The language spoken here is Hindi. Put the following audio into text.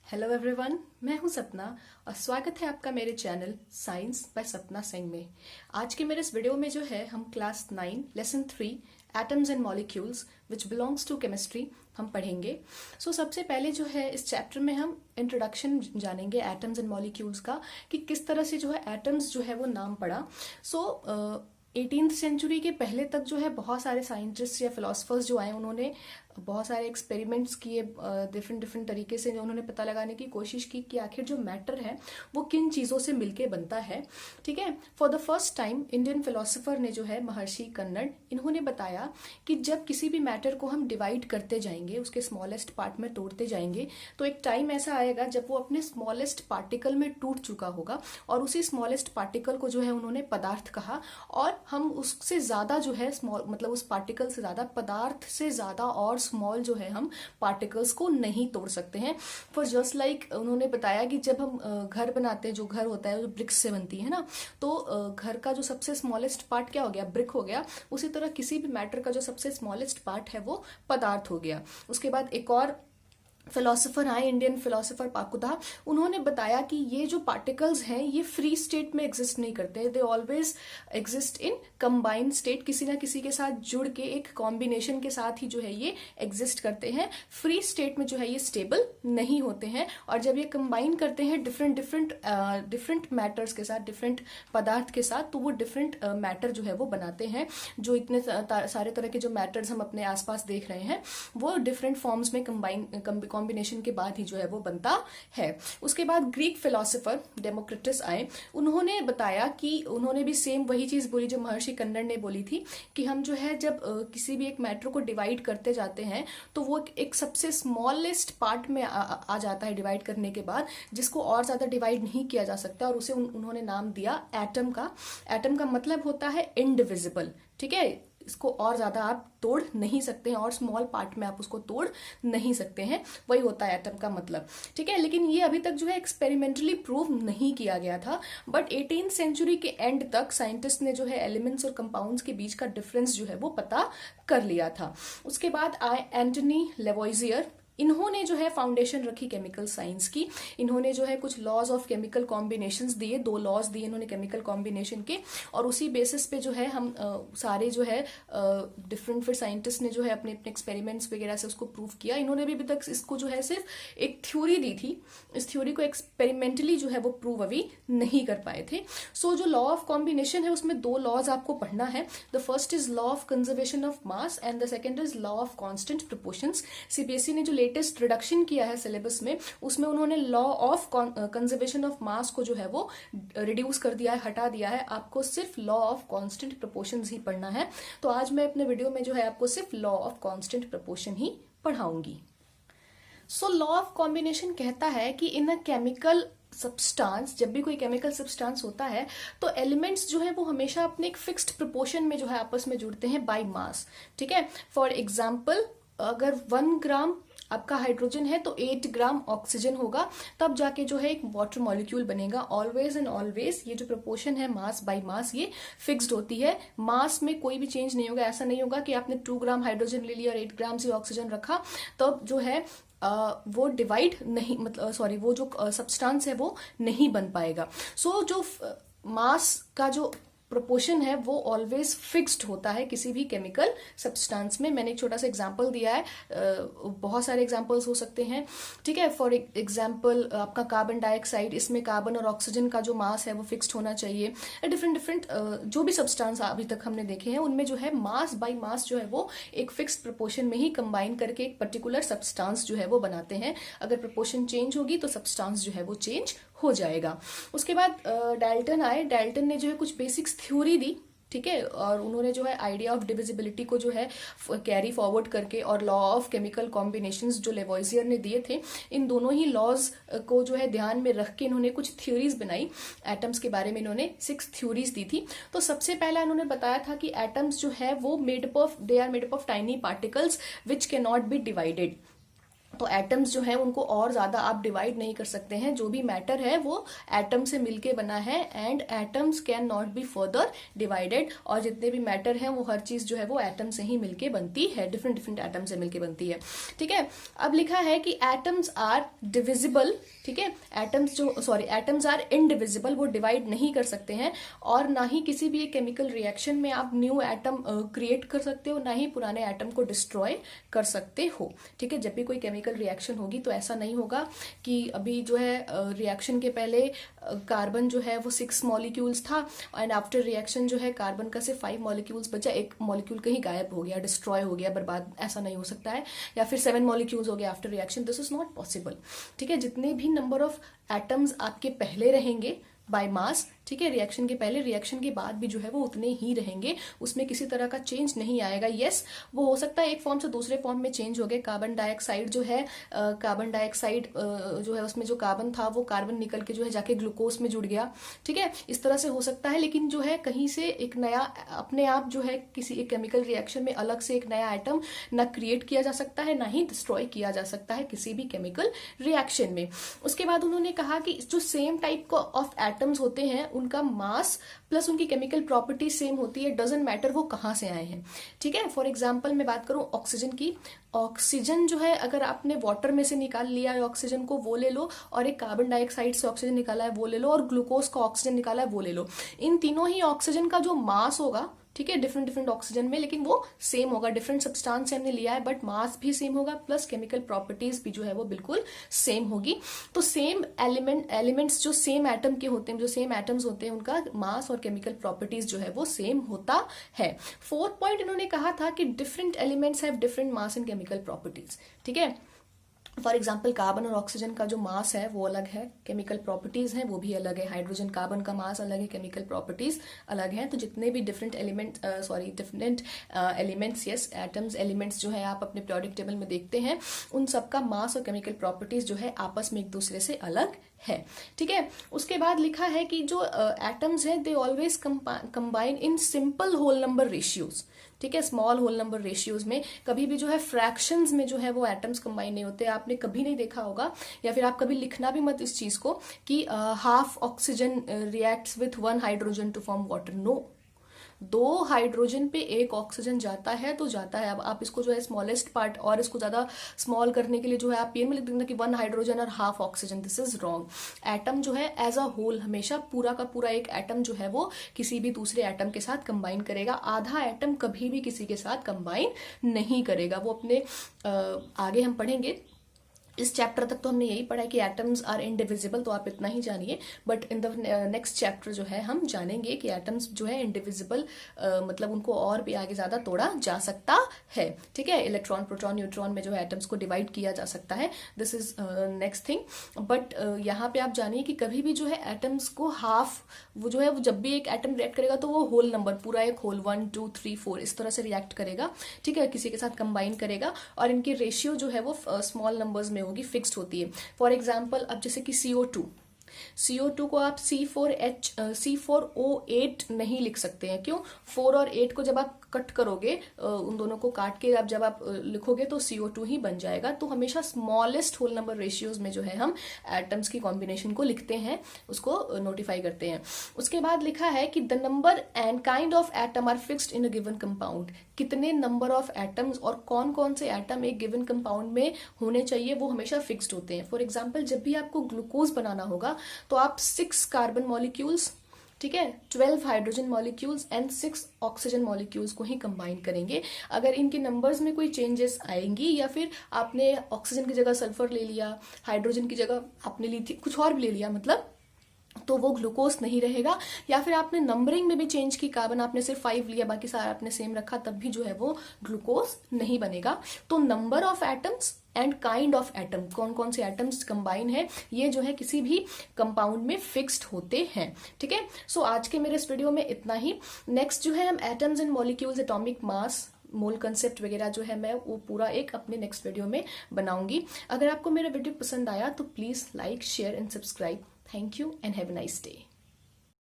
हेलो एवरीवन, मैं हूं सपना और स्वागत है आपका मेरे चैनल साइंस बाय सपना सिंह में। आज के मेरे इस वीडियो में जो है हम class 9 lesson 3 atoms and molecules which belongs to chemistry हम पढ़ेंगे। सबसे पहले जो है इस चैप्टर में हम इंट्रोडक्शन जानेंगे एटम्स एंड मॉलिक्यूल्स का कि किस तरह से जो है एटम्स जो है वो नाम पड़ा। 18th सेंचुरी के पहले तक जो है बहुत सारे साइंटिस्ट या फिलोसफर्स जो आए उन्होंने बहुत सारे एक्सपेरिमेंट्स किए, डिफरेंट डिफरेंट तरीके से उन्होंने पता लगाने की कोशिश की कि आखिर जो मैटर है वो किन चीज़ों से मिलके बनता है। ठीक है, for the first time Indian philosopher ने जो है महर्षि कन्नड़, इन्होंने बताया कि जब किसी भी मैटर को हम डिवाइड करते जाएंगे, उसके स्मॉलेस्ट पार्ट में तोड़ते जाएंगे, तो एक टाइम ऐसा आएगा जब वो अपने स्मॉलेस्ट पार्टिकल में टूट चुका होगा और उसी स्मॉलेस्ट पार्टिकल को जो है उन्होंने पदार्थ कहा। और हम उससे ज्यादा जो है स्मॉल, मतलब उस पार्टिकल से ज्यादा, पदार्थ से ज्यादा और स्मॉल जो है हम पार्टिकल्स को नहीं तोड़ सकते हैं। फॉर जस्ट लाइक उन्होंने बताया कि जब हम घर बनाते हैं, जो घर होता है जो ब्रिक्स से बनती है ना, तो घर का जो सबसे स्मॉलेस्ट पार्ट क्या हो गया, ब्रिक हो गया। उसी तरह किसी भी मैटर का जो सबसे स्मॉलेस्ट पार्ट है वो पदार्थ हो गया। उसके बाद एक और फिलोसोफर आए, इंडियन फिलोसोफर पाकुदा, उन्होंने बताया कि ये जो पार्टिकल्स हैं ये फ्री स्टेट में एग्जिस्ट नहीं करते, they always exist in combined state, किसी ना किसी के साथ जुड़ के एक कॉम्बिनेशन के साथ ही जो है ये एग्जिस्ट करते हैं। फ्री स्टेट में जो है ये स्टेबल नहीं होते हैं। और जब ये कंबाइन करते हैं डिफरेंट मैटर्स के साथ, डिफरेंट पदार्थ के साथ, तो वो डिफरेंट मैटर जो है वो बनाते हैं। जो इतने सारे तरह के जो मैटर्स हम अपने आसपास देख रहे हैं वो डिफरेंट फॉर्म्स में कॉम्बिनेशन के बाद ही जो है वो बनता है। उसके बाद ग्रीक फिलोसोफर डेमोक्रिटस आए, उन्होंने बताया कि उन्होंने भी सेम वही चीज बोली जो महर्षि कन्नड़ ने बोली थी कि हम जो है जब किसी भी एक मैटर को डिवाइड करते जाते हैं तो वो एक सबसे स्मॉलेस्ट पार्ट में आ जाता है डिवाइड करने के बाद, जिसको और ज्यादा डिवाइड नहीं किया जा सकता, और उसे उन्होंने नाम दिया एटम का। एटम का मतलब होता है इनडिविजिबल। ठीक है, इसको और ज्यादा आप तोड़ नहीं सकते हैं और स्मॉल पार्ट में आप उसको तोड़ नहीं सकते हैं, वही होता है एटम का मतलब। ठीक है, लेकिन ये अभी तक जो है एक्सपेरिमेंटली प्रूव नहीं किया गया था। बट 18th सेंचुरी के एंड तक साइंटिस्ट ने जो है एलिमेंट्स और कंपाउंड्स के बीच का डिफरेंस जो है वो पता कर लिया था। उसके बाद आए एंटनी लेवोइजियर, इन्होंने जो है फाउंडेशन रखी केमिकल साइंस की। इन्होंने जो है कुछ लॉज ऑफ केमिकल कॉम्बिनेशंस दिए, 2 लॉज दिए इन्होंने केमिकल कॉम्बिनेशन के, और उसी बेसिस पे जो है हम सारे जो है डिफरेंट फिर साइंटिस्ट ने जो है अपने अपने एक्सपेरिमेंट्स वगैरह से उसको प्रूव किया। इन्होंने भी अभी तक इसको जो है सिर्फ एक थ्योरी दी थी, इस थ्योरी को एक्सपेरिमेंटली जो है वो प्रूव अभी नहीं कर पाए थे। जो लॉ ऑफ कॉम्बिनेशन है उसमें 2 लॉज आपको पढ़ना है। The first is law of conservation of mass and the second is law of constant proportions. CBSE ने जो लेटेस्ट रिडक्शन किया है सिलेबस में, उसमें उन्होंने law of conservation of mass को जो है वो रिड्यूस कर दिया है, हटा दिया है। आपको सिर्फ लॉ ऑफ कांस्टेंट प्रोपोर्शंस ही पढ़ना है। तो आज मैं अपने वीडियो में जो है आपको सिर्फ लॉ ऑफ कांस्टेंट प्रोपोर्शन ही पढ़ाऊंगी। लॉ ऑफ कॉम्बिनेशन कहता है कि इन अ केमिकल सब्सटेंस, जब भी कोई केमिकल सब्सटेंस होता है तो एलिमेंट्स जो है वो हमेशा अपने एक फिक्स्ड प्रोपोर्शन में जो है आपस में जुड़ते हैं बाय मास। ठीक है, फॉर एग्जाम्पल अगर 1 ग्राम आपका हाइड्रोजन है तो 8 ग्राम ऑक्सीजन होगा, तब जाके जो है एक वाटर मॉलिक्यूल बनेगा। ऑलवेज एंड ऑलवेज ये जो प्रोपोर्शन है मास बाय मास ये फिक्स्ड होती है, मास में कोई भी चेंज नहीं होगा। ऐसा नहीं होगा कि आपने 2 ग्राम हाइड्रोजन ले लिया और 8 ग्राम से ऑक्सीजन रखा, तब जो है वो डिवाइड नहीं, मतलब सॉरी, वो जो सब्सटेंस है वो नहीं बन पाएगा। जो मास का जो प्रोपोर्शन है वो ऑलवेज फिक्स्ड होता है किसी भी केमिकल सब्सटेंस में। मैंने एक छोटा सा एग्जांपल दिया है, बहुत सारे एग्जांपल्स हो सकते हैं। ठीक है, फॉर एग्जांपल आपका कार्बन डाइऑक्साइड, इसमें कार्बन और ऑक्सीजन का जो मास है वो फिक्स्ड होना चाहिए। डिफरेंट जो भी सब्सटेंस अभी तक हमने देखे हैं उनमें जो है मास बाय मास जो है वो एक फिक्स्ड प्रोपोर्शन में ही कंबाइन करके एक पर्टिकुलर सब्सटेंस जो है वो बनाते हैं। अगर प्रोपोर्शन चेंज होगी तो सब्सटेंस जो है वो चेंज हो जाएगा। उसके बाद डाल्टन आए, डाल्टन ने जो है कुछ बेसिक्स थ्योरी दी। ठीक है, और उन्होंने जो है आइडिया ऑफ डिविजिबिलिटी को जो है कैरी फॉरवर्ड करके, और लॉ ऑफ केमिकल कॉम्बिनेशंस जो लेवोइजियर ने दिए थे, इन दोनों ही लॉज को जो है ध्यान में रख के इन्होंने कुछ थ्योरीज बनाई। एटम्स के बारे में इन्होंने 6 थ्योरीज दी थी। तो सबसे पहला इन्होंने बताया था कि एटम्स जो है वो they are made up of tiny particles which can not be divided. तो एटम्स जो है उनको और ज्यादा आप डिवाइड नहीं कर सकते हैं। जो भी मैटर है वो एटम से मिलके बना है and atoms can not be further divided. और जितने भी मैटर हैं वो हर चीज जो है वो एटम से ही मिलके बनती है, डिफरेंट डिफरेंट एटम से मिलके बनती है। ठीक है, अब लिखा है कि एटम्स आर डिविजिबल। ठीक है, एटम्स आर इनडिविजिबल, वो डिवाइड नहीं कर सकते हैं और ना ही किसी भी केमिकल रिएक्शन में आप न्यू एटम क्रिएट कर सकते हो, ना ही पुराने एटम को डिस्ट्रॉय कर सकते हो। ठीक है, जब भी कोई केमिकल रिएक्शन होगी तो ऐसा नहीं होगा कि अभी जो है रिएक्शन के पहले कार्बन जो है वो 6 मॉलिक्यूल्स था एंड आफ्टर रिएक्शन जो है कार्बन का सिर्फ 5 मॉलिक्यूल्स बचा, एक मॉलिक्यूल कहीं गायब हो गया, डिस्ट्रॉय हो गया, बर्बाद, ऐसा नहीं हो सकता है। या फिर 7 मॉलिक्यूल्स हो गया after reaction, this is not possible. ठीक है, जितने भी नंबर ऑफ एटम्स आपके पहले रहेंगे बाय मास, ठीक है, रिएक्शन के पहले, रिएक्शन के बाद भी जो है वो उतने ही रहेंगे, उसमें किसी तरह का चेंज नहीं आएगा। यस, वो हो सकता है एक फॉर्म से दूसरे फॉर्म में चेंज हो गए। कार्बन डाइऑक्साइड जो है, कार्बन डाइऑक्साइड जो है उसमें जो कार्बन था वो कार्बन निकल के जो है जाके ग्लूकोज में जुड़ गया। ठीक है, इस तरह से हो सकता है, लेकिन जो है कहीं से एक नया अपने आप जो है किसी एक केमिकल रिएक्शन में अलग से एक नया आइटम ना क्रिएट किया जा सकता है, ना ही डिस्ट्रॉय किया जा सकता है किसी भी केमिकल रिएक्शन में। उसके बाद उन्होंने कहा कि जो सेम टाइप ऑफ एटम्स होते हैं उनका मास प्लस उनकी केमिकल प्रॉपर्टी सेम होती है, डजंट मैटर वो कहां से आए हैं। ठीक है, फॉर एग्जांपल मैं बात करूं ऑक्सीजन की। ऑक्सीजन जो है अगर आपने वाटर में से निकाल लिया है ऑक्सीजन को, वो ले लो, और एक कार्बन डाइऑक्साइड से ऑक्सीजन निकाला है वो ले लो, और ग्लूकोज का ऑक्सीजन निकाला है वो ले लो, इन तीनों ही ऑक्सीजन का जो मास होगा, ठीक है, डिफरेंट डिफरेंट ऑक्सीजन में, लेकिन वो सेम होगा। डिफरेंट सब्सटेंस से हमने लिया है बट मास भी सेम होगा, प्लस केमिकल प्रॉपर्टीज भी जो है वो बिल्कुल सेम होगी। तो सेम एलिमेंट्स जो सेम एटम के होते हैं, जो सेम एटम्स होते हैं, उनका मास और केमिकल प्रॉपर्टीज जो है वो सेम होता है। 4th पॉइंट इन्होंने कहा था कि different elements have different mass and chemical properties. ठीक है, फॉर एग्जाम्पल कार्बन और ऑक्सीजन का जो मास है वो अलग है, केमिकल प्रॉपर्टीज हैं वो भी अलग है। हाइड्रोजन कार्बन का मास अलग है, केमिकल प्रॉपर्टीज अलग है। तो जितने भी different elements yes atoms elements जो है आप अपने पीरियोडिक टेबल में देखते हैं, उन सबका मास और केमिकल प्रॉपर्टीज जो है आपस में एक दूसरे से अलग है। ठीक है, उसके बाद लिखा है कि जो एटम्स हैं they always combine in simple whole number ratios. ठीक है, स्मॉल होल नंबर रेशियोज में कभी भी जो है फ्रैक्शंस में जो है वो एटम्स कंबाइन नहीं होते। आपने कभी नहीं देखा होगा, या फिर आप कभी लिखना भी मत इस चीज को कि half oxygen reacts with 1 hydrogen to form water. No, 2 hydrogen पे 1 ऑक्सीजन जाता है तो जाता है। अब आप इसको जो है स्मॉलेस्ट पार्ट और इसको ज्यादा स्मॉल करने के लिए जो है आप पेन में लिख देंगे कि 1 हाइड्रोजन और half oxygen, this is wrong. Atom जो है एज अ होल हमेशा पूरा का पूरा एक एटम जो है वो किसी भी दूसरे एटम के साथ कंबाइन करेगा। आधा एटम कभी भी किसी के साथ कंबाइन नहीं करेगा। वो अपने आगे हम पढ़ेंगे, इस चैप्टर तक तो हमने यही पढ़ा है कि एटम्स आर इनडिविजिबल, तो आप इतना ही जानिए। But in the next chapter जो है हम जानेंगे कि एटम्स जो है इनडिविजिबल, मतलब उनको और भी आगे ज्यादा तोड़ा जा सकता है। ठीक है, इलेक्ट्रॉन, प्रोटॉन, न्यूट्रॉन में जो है एटम्स को डिवाइड किया जा सकता है। This is next thing. But यहाँ पे आप जानिए कि कभी भी जो है एटम्स को हाफ, वो जो है वो जब भी एक एटम रिएक्ट करेगा तो वो होल नंबर, पूरा एक होल 1 2 3 4 इस तरह से रिएक्ट करेगा। ठीक है, किसी के साथ कंबाइन करेगा और इनकी रेशियो जो है वो स्मॉल नंबर्स में होगी, फिक्स्ड होती है। फॉर एग्जाम्पल अब जैसे कि CO2 को आप C4O8 नहीं लिख सकते हैं। क्यों? 4 और 8 को जब आप कट करोगे, उन दोनों को काट के जब आप लिखोगे तो CO2 ही बन जाएगा। तो हमेशा स्मॉलेस्ट होल नंबर रेशियोज में जो है हम एटम्स की कॉम्बिनेशन को लिखते हैं, उसको नोटिफाई करते हैं। उसके बाद लिखा है कि the number and kind of atom are fixed in a given compound. कितने नंबर ऑफ एटम्स और कौन कौन से एटम एक गिवन कंपाउंड में होने चाहिए वो हमेशा फिक्स्ड होते हैं। फॉर एग्जाम्पल जब भी आपको ग्लूकोज बनाना होगा तो आप 6 कार्बन मॉलिक्यूल्स, ठीक है, 12 hydrogen molecules and 6 oxygen molecules को ही कंबाइन करेंगे। अगर इनके नंबर्स में कोई चेंजेस आएंगी या फिर आपने ऑक्सीजन की जगह सल्फर ले लिया, हाइड्रोजन की जगह आपने ली थी कुछ और भी ले लिया, मतलब तो वो ग्लूकोज नहीं रहेगा। या फिर आपने नंबरिंग में भी चेंज की, कार्बन आपने सिर्फ 5 लिया बाकी सारा आपने सेम रखा, तब भी जो है वो ग्लूकोज नहीं बनेगा। तो number of atoms and kind of atom, कौन कौन से एटम्स कंबाइन है, ये जो है किसी भी कंपाउंड में फिक्स्ड होते हैं। ठीक है, सो आज के मेरे इस वीडियो में इतना ही। नेक्स्ट जो है हम atoms and molecules, atomic mass, mole concept वगैरह जो है मैं वो पूरा एक अपने नेक्स्ट वीडियो में बनाऊंगी। अगर आपको मेरा वीडियो पसंद आया तो please like, share and subscribe. Thank you and have a nice day.